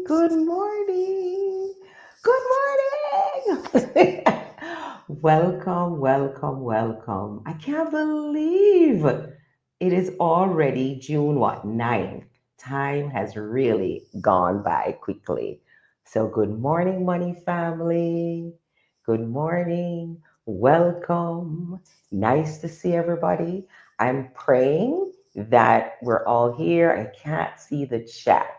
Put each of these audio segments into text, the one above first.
Good morning. Good morning. Welcome, welcome, welcome. I can't believe it is already June what, 9th. Time has really gone by quickly. So good morning, money family. Good morning. Welcome. Nice to see everybody. I'm praying that we're all here. I can't see the chat.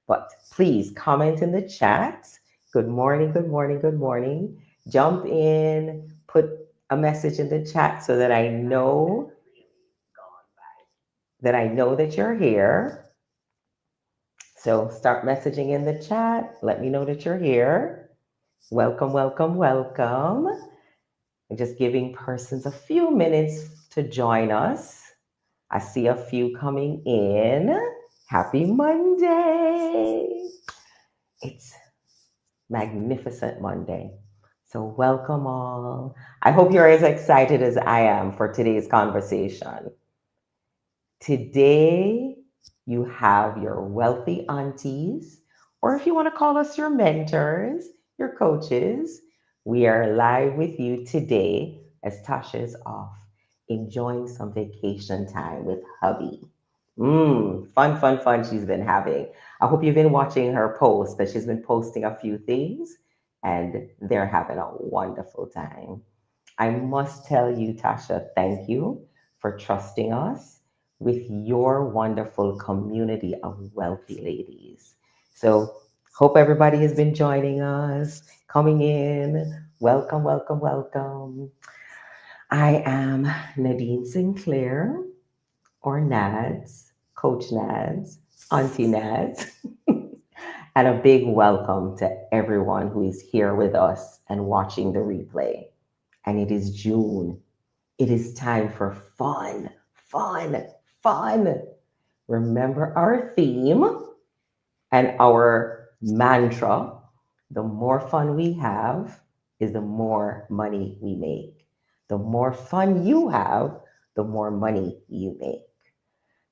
But please comment in the chat. Good morning, good morning, good morning. Jump in, put a message in the chat so that I know that you're here. So start messaging in the chat. Let me know that you're here. Welcome, welcome, welcome. I'm just giving persons a few minutes to join us. I see a few coming in. Happy Monday. It's Magnificent Monday. So, welcome all. I hope you're as excited as I am for today's conversation. Today, you have your wealthy aunties, or if you want to call us your mentors, your coaches. We are live with you today as Tasha is off, enjoying some vacation time with hubby. Fun, fun, fun she's been having. I hope you've been watching her post, that she's been posting a few things and they're having a wonderful time. I must tell you, Tasha, thank you for trusting us with your wonderful community of wealthy ladies. So, hope everybody has been joining us, coming in. Welcome, welcome, welcome. I am Nadine Sinclair, or Nads, Coach Nads, Auntie Nads, and a big welcome to everyone who is here with us and watching the replay. And it is June. It is time for fun, fun, fun. Remember our theme and our mantra: the more fun we have is the more money we make. The more fun you have, the more money you make.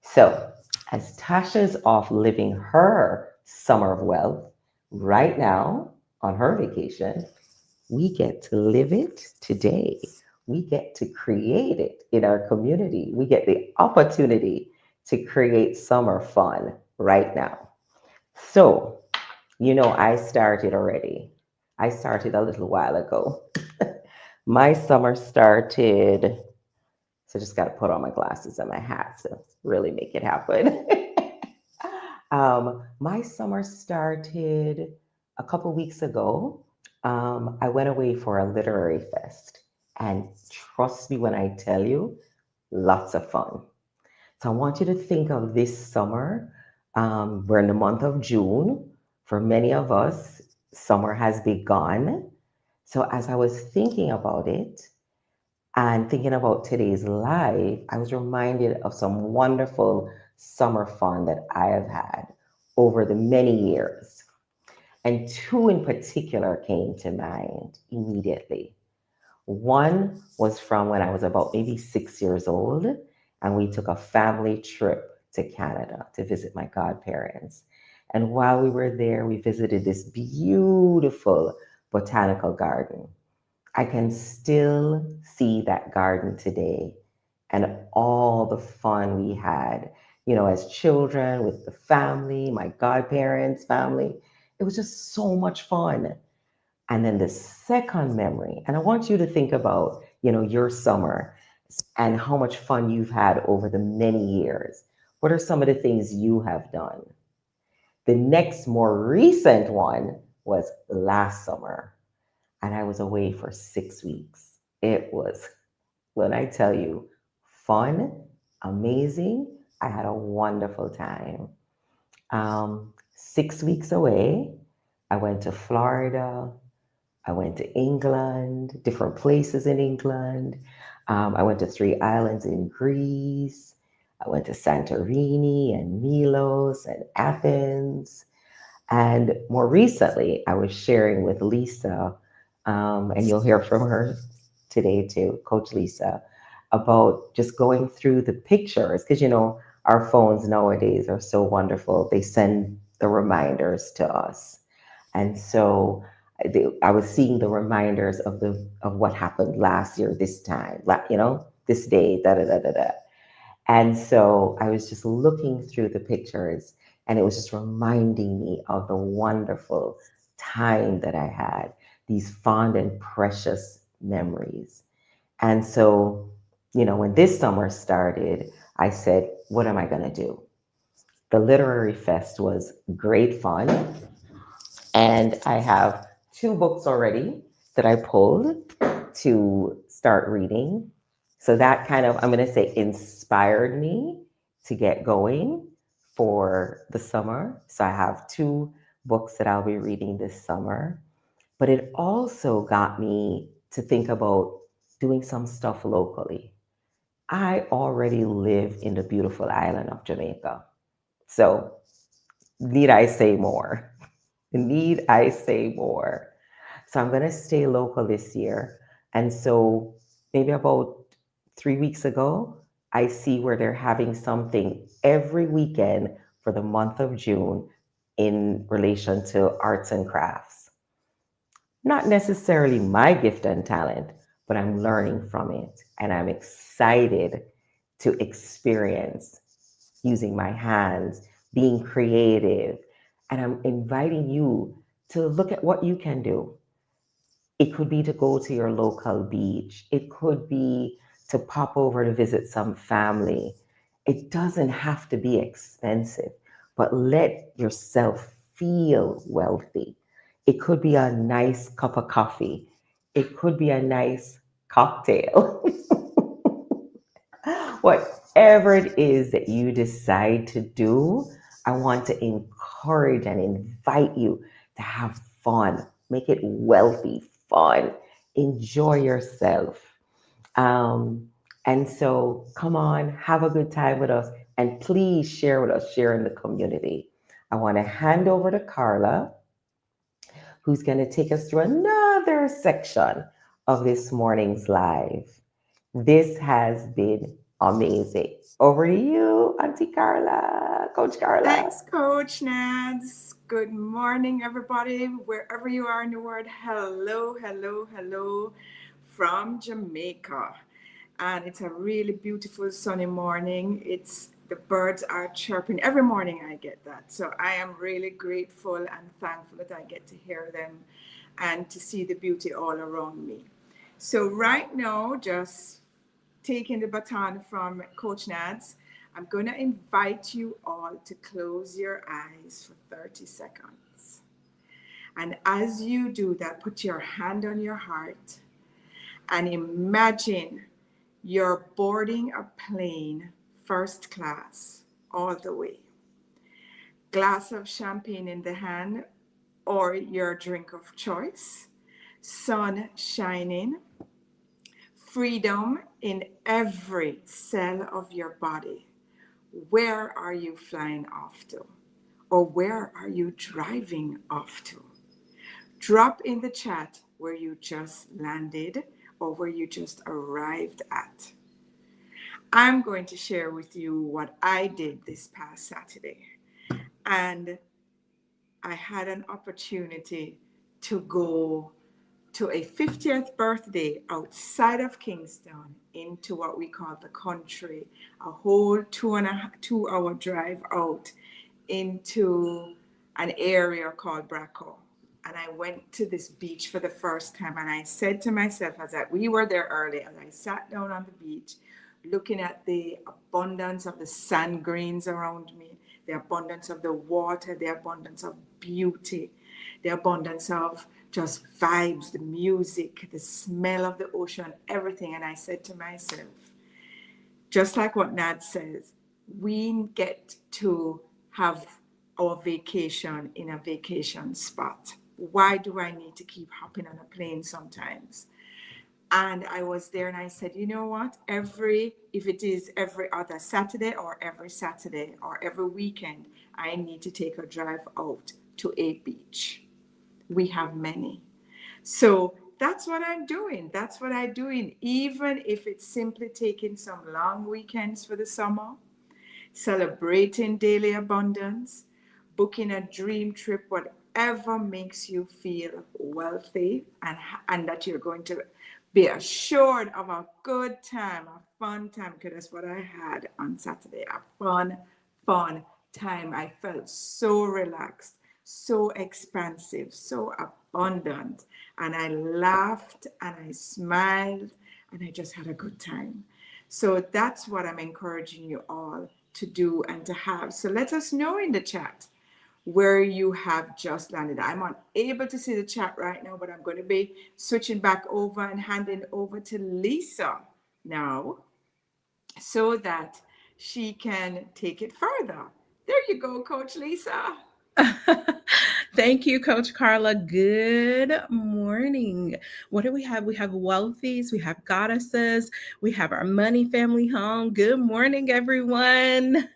So, as Tasha's off living her summer of wealth right now on her vacation, we get to live it today. We get to create it in our community. We get the opportunity to create summer fun right now. So, I started already. I started a little while ago. My summer started, so just got to put on my glasses and my hat to really make it happen. My summer started a couple weeks ago. I went away for a literary fest, and trust me when I tell you, lots of fun. So I want you to think of this summer. We're in the month of June. For many of us, summer has begun. So as I was thinking about it and thinking about today's live, I was reminded of some wonderful summer fun that I have had over the many years. And two in particular came to mind immediately. One was from when I was about maybe 6 years old, and we took a family trip to Canada to visit my godparents. And while we were there, we visited this beautiful botanical garden. I can still see that garden today and all the fun we had, as children with the family, my godparents' family. It was just so much fun. And then the second memory, and I want you to think about, your summer and how much fun you've had over the many years. What are some of the things you have done? The next more recent one was last summer, and I was away for 6 weeks. It was, when I tell you, fun, amazing. I had a wonderful time. 6 weeks away, I went to Florida. I went to England, different places in England. I went to 3 islands in Greece. I went to Santorini and Milos and Athens. And more recently, I was sharing with Lisa, and you'll hear from her today too, Coach Lisa, about just going through the pictures. Because, our phones nowadays are so wonderful. They send the reminders to us. And so I was seeing the reminders of what happened last year, this time, this day, da da da da da. And so I was just looking through the pictures, and it was just reminding me of the wonderful time that I had, these fond and precious memories. And so, when this summer started, I said, what am I going to do? The Literary Fest was great fun. And I have two books already that I pulled to start reading. So that kind of, I'm going to say, inspired me to get going for the summer. So I have two books that I'll be reading this summer. But it also got me to think about doing some stuff locally. I already live in the beautiful island of Jamaica. So, need I say more? Need I say more? So I'm going to stay local this year. And so maybe about 3 weeks ago, I see where they're having something every weekend for the month of June in relation to arts and crafts. Not necessarily my gift and talent, but I'm learning from it. And I'm excited to experience using my hands, being creative. And I'm inviting you to look at what you can do. It could be to go to your local beach. It could be to pop over to visit some family. It doesn't have to be expensive, but let yourself feel wealthy. It could be a nice cup of coffee. It could be a nice cocktail. Whatever it is that you decide to do, I want to encourage and invite you to have fun. Make it wealthy, fun. Enjoy yourself. Um, and so come on, have a good time with us. And please share with us, share in the community. I want to hand over to Carla, who's going to take us through another section of this morning's live. This has been amazing. Over to you, Auntie Carla, Coach Carla. Thanks, Coach Nads. Good morning, everybody, wherever you are in the world. Hello, hello, hello from Jamaica. And it's a really beautiful sunny morning. It's the birds are chirping every morning. I get that. So I am really grateful and thankful that I get to hear them and to see the beauty all around me. So right now, just taking the baton from Coach Nads, I'm going to invite you all to close your eyes for 30 seconds. And as you do that, put your hand on your heart and imagine you're boarding a plane first class all the way. Glass of champagne in the hand or your drink of choice, sun shining, freedom in every cell of your body. Where are you flying off to? Or where are you driving off to? Drop in the chat where you just landed or where you just arrived at. I'm going to share with you what I did this past Saturday. And I had an opportunity to go to a 50th birthday outside of Kingston into what we call the country, a whole 2 hour drive out into an area called Braco. And I went to this beach for the first time. And I said to myself, we were there early, as I sat down on the beach, looking at the abundance of the sand grains around me, the abundance of the water, the abundance of beauty, the abundance of just vibes, the music, the smell of the ocean, everything. And I said to myself, just like what Nad says, we get to have our vacation in a vacation spot. Why do I need to keep hopping on a plane sometimes? And I was there and I said, you know what? If it is every other Saturday or every weekend, I need to take a drive out to a beach. We have many. So that's what I'm doing. That's what I'm doing. Even if it's simply taking some long weekends for the summer, celebrating daily abundance, booking a dream trip, whatever makes you feel wealthy, and that you're going to be assured of a good time, a fun time, because that's what I had on Saturday. A fun time. I felt so relaxed, so expansive, so abundant. And I laughed and I smiled and I just had a good time. So that's what I'm encouraging you all to do and to have. So let us know in the chat where you have just landed. I'm unable to see the chat right now, but I'm going to be switching back over and handing over to Lisa now so that she can take it further. There you go, Coach Lisa. Thank you, Coach Carla. Good morning. What do we have? We have wealthies, we have goddesses, we have our money family home. Good morning, everyone.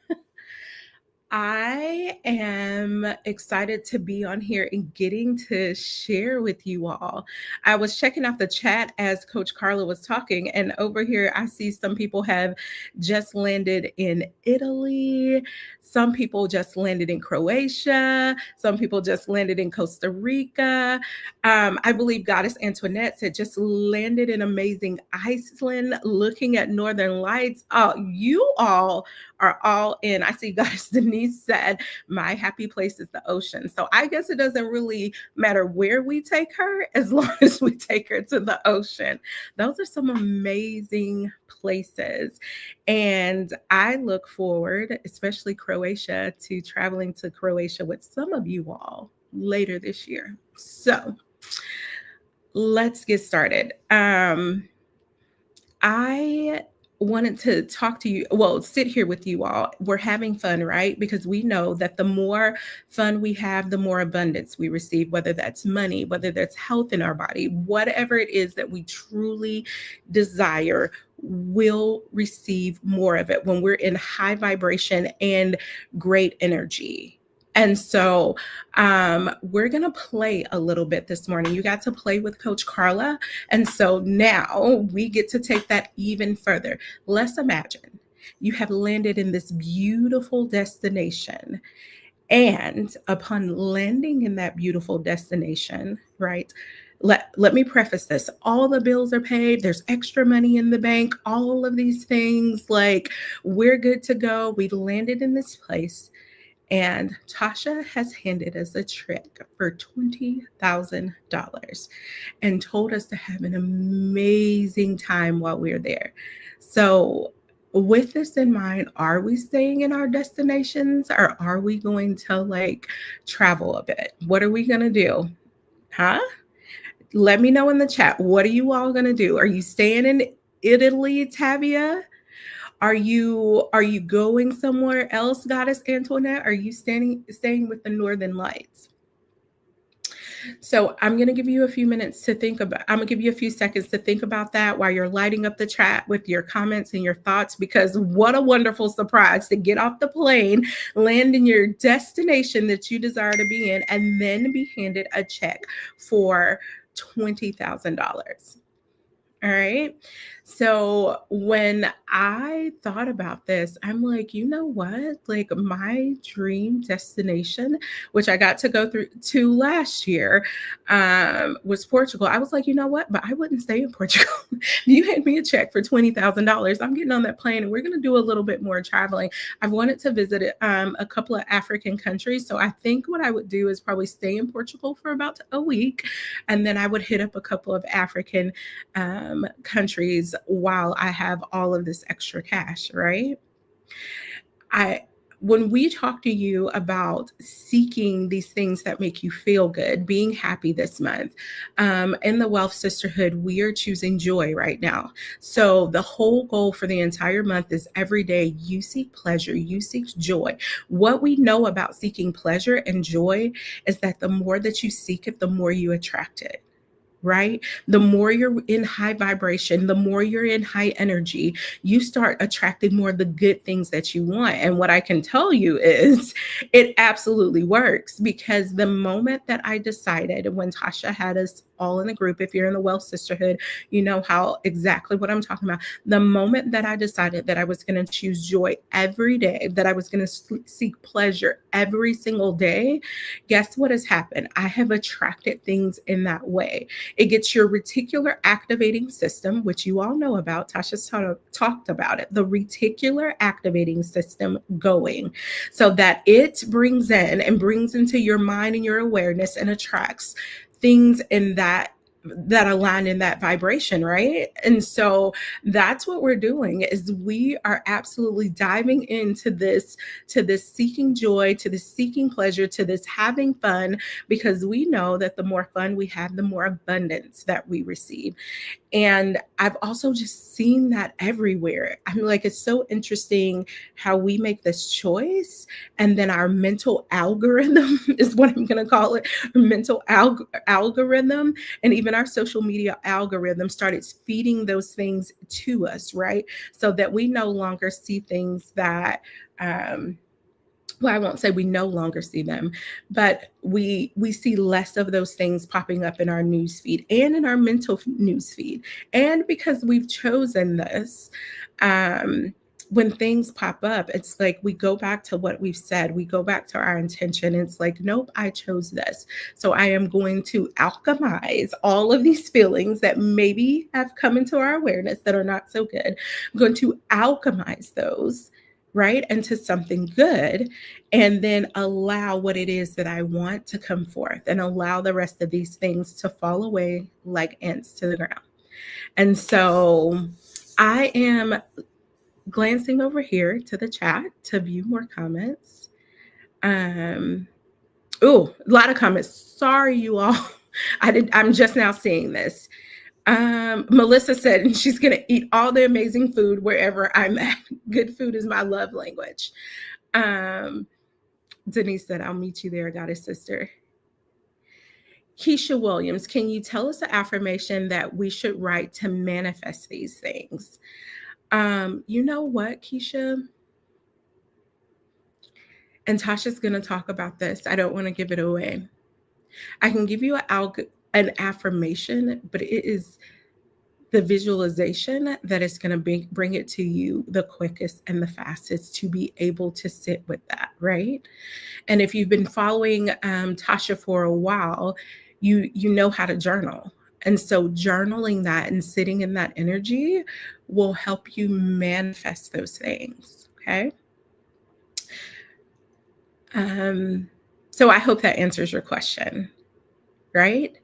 I am excited to be on here and getting to share with you all. I was checking out the chat as Coach Carla was talking, and over here I see some people have just landed in Italy. Some people just landed in Croatia. Some people just landed in Costa Rica. I believe Goddess Antoinette said just landed in amazing Iceland, looking at Northern Lights. Oh, you all are all in. I see Goddess Denise said, my happy place is the ocean. So I guess it doesn't really matter where we take her as long as we take her to the ocean. Those are some amazing places. And I look forward, especially Croatia, to traveling to Croatia with some of you all later this year. So let's get started. I wanted to talk to you, well, sit here with you all. We're having fun, right? Because we know that the more fun we have, the more abundance we receive, whether that's money, whether that's health in our body, whatever it is that we truly desire, will receive more of it when we're in high vibration and great energy. And so we're going to play a little bit this morning. You got to play with Coach Carla. And so now we get to take that even further. Let's imagine you have landed in this beautiful destination. And upon landing in that beautiful destination, right? Let me preface this. All the bills are paid. There's extra money in the bank. All of these things, like we're good to go. We've landed in this place. And Tasha has handed us a check for $20,000 and told us to have an amazing time while we're there. So, with this in mind, are we staying in our destinations or are we going to like travel a bit? What are we going to do? Huh? Let me know in the chat. What are you all going to do? Are you staying in Italy, Tavia? Are you going somewhere else, Goddess Antoinette? Are you staying with the Northern Lights? So I'm going to give you a few minutes to think about. I'm going to give you a few seconds to think about that while you're lighting up the chat with your comments and your thoughts, because what a wonderful surprise to get off the plane, land in your destination that you desire to be in, and then be handed a check for $20,000. All right. So when I thought about this, I'm like, you know what? Like my dream destination, which I got to go through to last year, was Portugal. I was like, you know what? But I wouldn't stay in Portugal. You hand me a check for $20,000. I'm getting on that plane and we're going to do a little bit more traveling. I've wanted to visit a couple of African countries. So I think what I would do is probably stay in Portugal for about a week. And then I would hit up a couple of African countries while I have all of this extra cash, right? I When we talk to you about seeking these things that make you feel good, being happy this month, in the Wealth Sisterhood, we are choosing joy right now. So the whole goal for the entire month is every day you seek pleasure, you seek joy. What we know about seeking pleasure and joy is that the more that you seek it, the more you attract it. right? The more you're in high vibration, the more you're in high energy, you start attracting more of the good things that you want. And what I can tell you is it absolutely works, because the moment that I decided, when Tasha had us all in the group, if you're in the Wealth Sisterhood, you know how exactly what I'm talking about. The moment that I decided that I was going to choose joy every day, that I was going to seek pleasure every single day, guess what has happened? I have attracted things in that way. It gets your reticular activating system, which you all know about. Tasha's talked about it, the reticular activating system going, so that it brings in and brings into your mind and your awareness and attracts things in that align in that vibration, right? And so that's what we're doing, is we are absolutely diving into this, to this seeking joy, to this seeking pleasure, to this having fun, because we know that the more fun we have, the more abundance that we receive. And I've also just seen that everywhere. I'm like, it's so interesting how we make this choice, and then our mental algorithm is what I'm going to call it, mental algorithm, and even our social media algorithm started feeding those things to us, right? So that we no longer see things that, well, I won't say we no longer see them, but we see less of those things popping up in our news feed and in our mental news feed. And because we've chosen this, um, when things pop up, it's like we go back to what we've said. We go back to our intention. It's like, nope, I chose this. So I am going to alchemize all of these feelings that maybe have come into our awareness that are not so good. I'm going to alchemize those, right, into something good, and then allow what it is that I want to come forth, and allow the rest of these things to fall away like ants to the ground. And so I am glancing over here to the chat to view more comments. Um, oh, a lot of comments. Sorry, you all. I'm just now seeing this. Melissa said, and she's going to eat all the amazing food wherever I'm at. Good food is my love language. Um, Denise said, I'll meet you there, goddess sister. Keisha Williams, can you tell us the affirmation that we should write to manifest these things? You know what, Keisha? And Tasha's going to talk about this. I don't want to give it away. I can give you an affirmation, but it is the visualization that is going to bring it to you the quickest and the fastest to be able to sit with that, right? And if you've been following Tasha for a while, you know how to journal. And so journaling that and sitting in that energy will help you manifest those things, okay? So I hope that answers your question, right?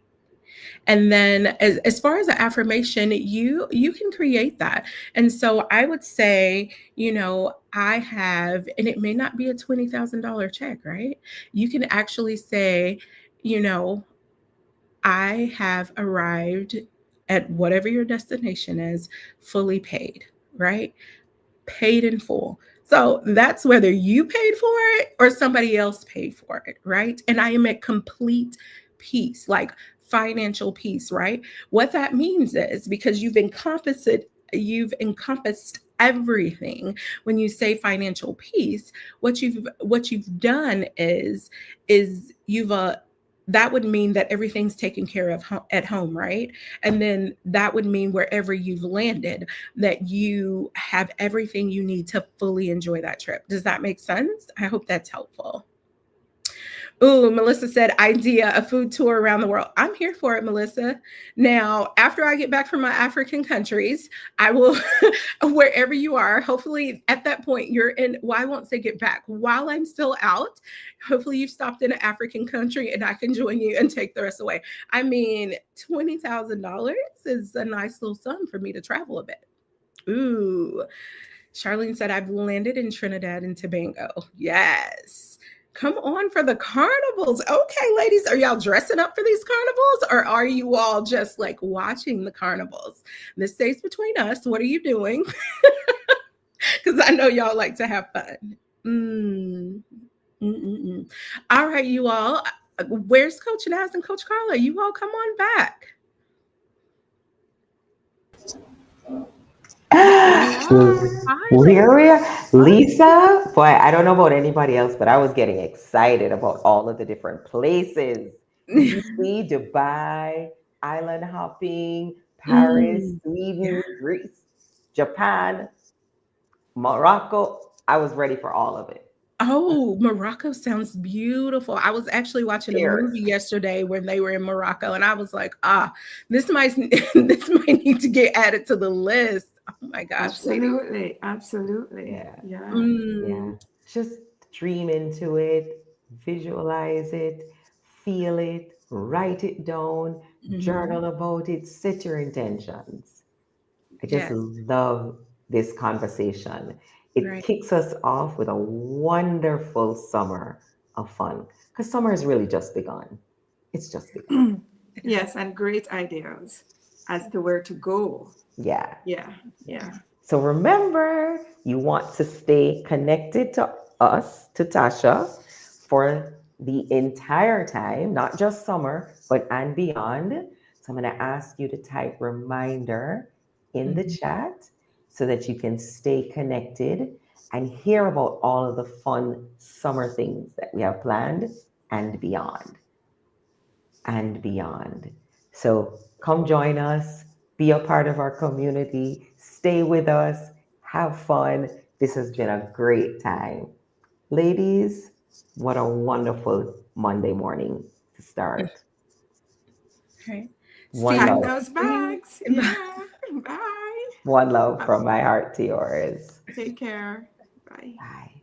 And then as far as the affirmation, you can create that. And so I would say, you know, I have, and it may not be a $20,000 check, right? You can actually say, you know, I have arrived at whatever your destination is, fully paid, right? Paid in full. So that's whether you paid for it or somebody else paid for it, right? And I am at complete peace, like financial peace, right? What that means is, because you've encompassed everything. When you say financial peace, what you've done is you've that would mean that everything's taken care of at home, right? And then that would mean wherever you've landed, that you have everything you need to fully enjoy that trip. Does that make sense? I hope that's helpful. Ooh, Melissa said, idea, a food tour around the world. I'm here for it, Melissa. Now, after I get back from my African countries, I will, wherever you are, hopefully at that point you're in, well, I won't say get back. While I'm still out, hopefully you've stopped in an African country and I can join you and take the rest away. I mean, $20,000 is a nice little sum for me to travel a bit. Ooh, Charlene said, I've landed in Trinidad and Tobago. Yes. Come on for the carnivals. Okay, ladies, are y'all dressing up for these carnivals, or are you all just like watching the carnivals? This stays between us. What are you doing? Because I know y'all like to have fun. All right, you all. Where's Coach Naz and Coach Carla? You all come on back. Yeah. Here we are. Awesome. Lisa, boy, I don't know about anybody else, but I was getting excited about all of the different places. DC, Dubai, island hopping, Paris, Mm, Sweden, Greece, Japan, Morocco. I was ready for all of it. oh, Morocco sounds beautiful. I was actually watching a Cheers. movie yesterday when they were in Morocco, and I was like, ah, this might this might need to get added to the list. Oh my gosh. Absolutely. Absolutely. Yeah. Yeah. Yeah. Mm, Just dream into it, visualize it, feel it, write it down, mhm. journal about it, set your intentions. I just Yes, love this conversation. It right. kicks us off with a wonderful summer of fun because summer has really just begun. It's just begun. It has. Yes, and great ideas as to where to go. Yeah. Yeah. Yeah. Yeah. So remember, you want to stay connected to us, to Tasha, for the entire time, not just summer, but and beyond. So I'm going to ask you to type reminder in the Mhm. chat so that you can stay connected and hear about all of the fun summer things that we have planned and beyond and beyond. So come join us, be a part of our community, stay with us, have fun. This has been a great time. Ladies, what a wonderful Monday morning to start. Right. One See Pack love. those bags. you. Yeah. Bye. One love from my heart to yours. Take care. Bye. Bye.